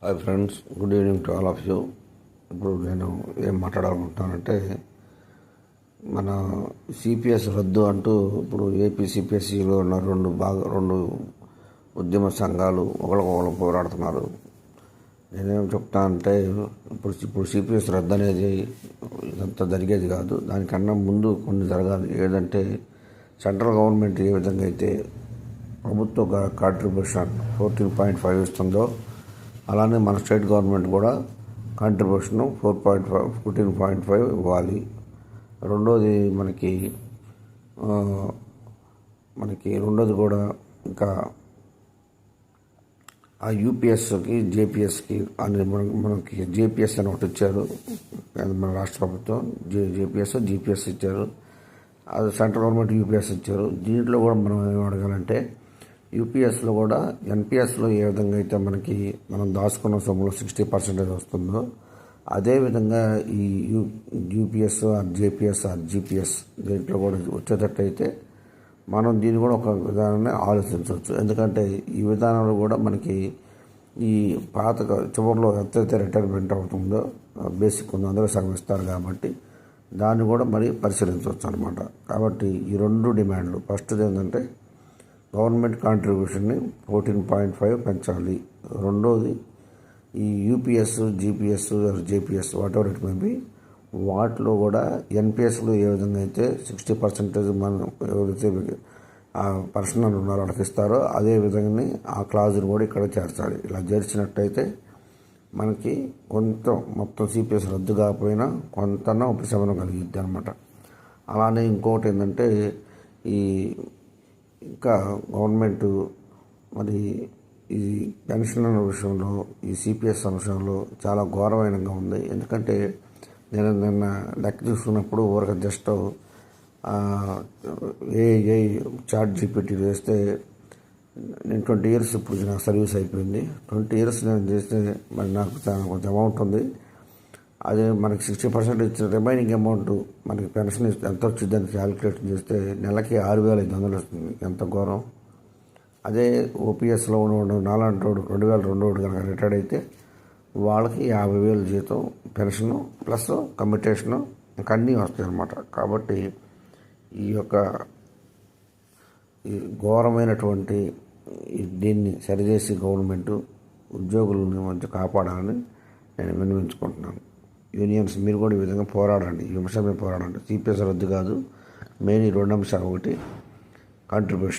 Hi friends, good evening to all of you. ఇప్పుడు నేను ఏం మాట్లాడాలనుకుంటున్నానంటే, మన సిపిఎస్ రద్దు అంటూ ఇప్పుడు ఏపీ సిపిఎస్సిలో ఉన్న రెండు ఉద్యమ సంఘాలు ఒకరికొకరు పోరాడుతున్నారు. నేనేం చెప్తానంటే, ఇప్పుడు సిపిఎస్ రద్దు అనేది ఇదంతా జరిగేది కాదు. దానికన్నా ముందు కొన్ని జరగాలి. ఏదంటే సెంట్రల్ గవర్నమెంట్ ఏ విధంగా అయితే ప్రభుత్వ కాంట్రిబ్యూషన్ 14.5 ఇస్తుందో, అలానే మన స్టేట్ గవర్నమెంట్ కూడా కాంట్రిబ్యూషన్ 14.5 ఇవ్వాలి. రెండోది రెండోది కూడా ఇంకా ఆ యూపీఎస్కి జేపీఎస్కి అని మనకి జేపీఎస్ అని ఒకటి ఇచ్చారు మన రాష్ట్ర ప్రభుత్వం. జేపీఎస్ జీపీఎస్ ఇచ్చారు. అది సెంట్రల్ గవర్నమెంట్ యూపీఎస్ ఇచ్చారు. దీంట్లో కూడా మనం ఏం అడగాలంటే, యూపీఎస్లో కూడా ఎన్పిఎస్లో ఏ విధంగా అయితే మనం దాచుకున్న సొమ్ములో 60% వస్తుందో, అదేవిధంగా ఈ యూపీఎస్ జేపీఎస్ జీపీఎస్ దీంట్లో కూడా వచ్చేటట్టయితే మనం దీన్ని కూడా ఒక విధానాన్ని ఆలోచించవచ్చు. ఎందుకంటే ఈ విధానంలో కూడా మనకి ఈ పాత చివరిలో ఎంతైతే రిటైర్మెంట్ అవుతుందో బేసిక్ ఉందో అందులో సగం ఇస్తారు కాబట్టి దాన్ని కూడా మరి పరిశీలించవచ్చు అనమాట. కాబట్టి ఈ రెండు డిమాండ్లు, ఫస్ట్ది ఏంటంటే గవర్నమెంట్ కాంట్రిబ్యూషన్ని 14.5 పెంచాలి. రెండోది ఈ UPS GPS JPS what ever it may be, వాటిలో కూడా ఎన్పిఎస్లో ఏ విధంగా అయితే 60% మనం ఎవరైతే ఆ పర్సనల్ ఉన్నారో వాళ్ళకి ఇస్తారో అదే విధంగా ఆ క్లాజును కూడా ఇక్కడ చేర్చాలి. ఇలా చేర్చినట్టయితే మనకి మొత్తం సిపిఎస్ రద్దు కాకపోయినా కొంత ఉపశమనం కలిగిద్ది అనమాట. అలానే ఇంకొకటి ఏంటంటే, ఈ ఇంకా గవర్నమెంట్ మరి ఈ పెన్షన్ విషయంలో, ఈ సిపిఎస్ అంశంలో చాలా ఘోరమైనగా ఉంది. ఎందుకంటే నేను నిన్న లెక్క చూసుకున్నప్పుడు ఊరక జస్ట్ ఏ చాట్ జీపీటీ వేస్తే నేను 20 years ఇప్పుడు నాకు సర్వీస్ అయిపోయింది. 20 years నేను చేస్తే మరి నాకు చాలా కొంచెం అమౌంట్ ఉంది. అదే మనకి 60% ఇచ్చిన రిమైనింగ్ అమౌంట్ మనకి పెన్షన్ ఎంత వచ్చింది అని క్యాలిక్యులేట్ చేస్తే నెలకి 6,500 వస్తుంది. ఎంత ఘోరం! అదే ఓపీఎస్లో ఉన్న నాలంటోడు 2002 కనుక రిటైర్డ్ అయితే వాళ్ళకి 50,000 జీతం, పెన్షను ప్లస్ కమ్యూటేషను ఇంకా అన్నీ వస్తాయి అన్నమాట. కాబట్టి ఈ ఘోరమైనటువంటి దీన్ని సరిచేసి గవర్నమెంట్ ఉద్యోగులని మధ్య కాపాడాలని నేను విన్నవించుకుంటున్నాను. యూనియన్స్ మీరు కూడా ఈ విధంగా పోరాడండి, ఈ అంశం మీద పోరాడండి. సిపిఎస్ రద్దు కాదు, మెయిన్ ఈ రెండు అంశాలు. ఒకటి కాంట్రిబ్యూషన్.